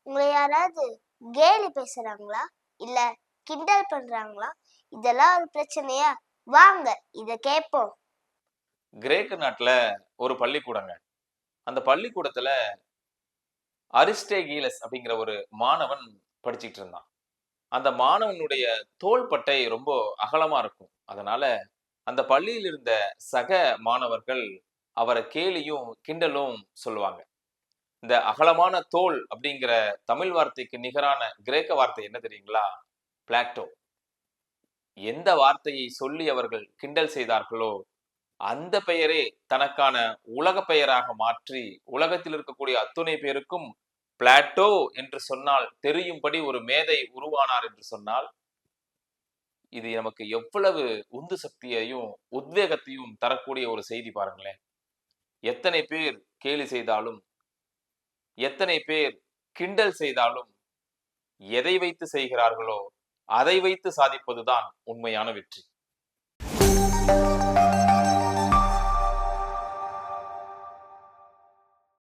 உங்களை யாராவது கேலி பேசுறாங்களா இல்ல கிண்டல் பண்றாங்களா? இதெல்லாம் ஒரு பிரச்சனையா? வாங்க இத கேட்போம். கிரேக்க நாட்டுல ஒரு பள்ளிக்கூடங்க. அந்த பள்ளிக்கூடத்துல அரிஸ்டேகீலஸ் அப்படிங்கிற ஒரு மாணவன் படிச்சிட்டு இருந்தான். அந்த மாணவனுடைய தோள்பட்டை ரொம்ப அகலமா இருக்கும். அதனால அந்த பள்ளியில் இருந்த சக மாணவர்கள் அவர கேலியும், கிண்டலும் சொல்லுவாங்க. இந்த அகலமான தோள் அப்படிங்கிற தமிழ் வார்த்தைக்கு நிகரான கிரேக்க வார்த்தை என்ன தெரியுங்களா? பிளாட்டோ. எந்த வார்த்தையை சொல்லி அவர்கள் கிண்டல் செய்தார்களோ, அந்த பெயரே தனக்கான உலக பெயராக மாற்றி, உலகத்தில் இருக்கக்கூடிய அத்துணை பேருக்கும் பிளாட்டோ என்று சொன்னால் தெரியும்படி ஒரு மேதை உருவானார் என்று சொன்னால், இது நமக்கு எவ்வளவு உந்து சக்தியையும், உத்வேகத்தையும் தரக்கூடிய ஒரு செய்தி பாருங்களேன். எத்தனை பேர் கேலி செய்தாலும், எத்தனை பேர் கிண்டல் செய்தாலும், எதை வைத்து செய்கிறார்களோ, அதை வைத்து சாதிப்பதுதான் உண்மையான வெற்றி.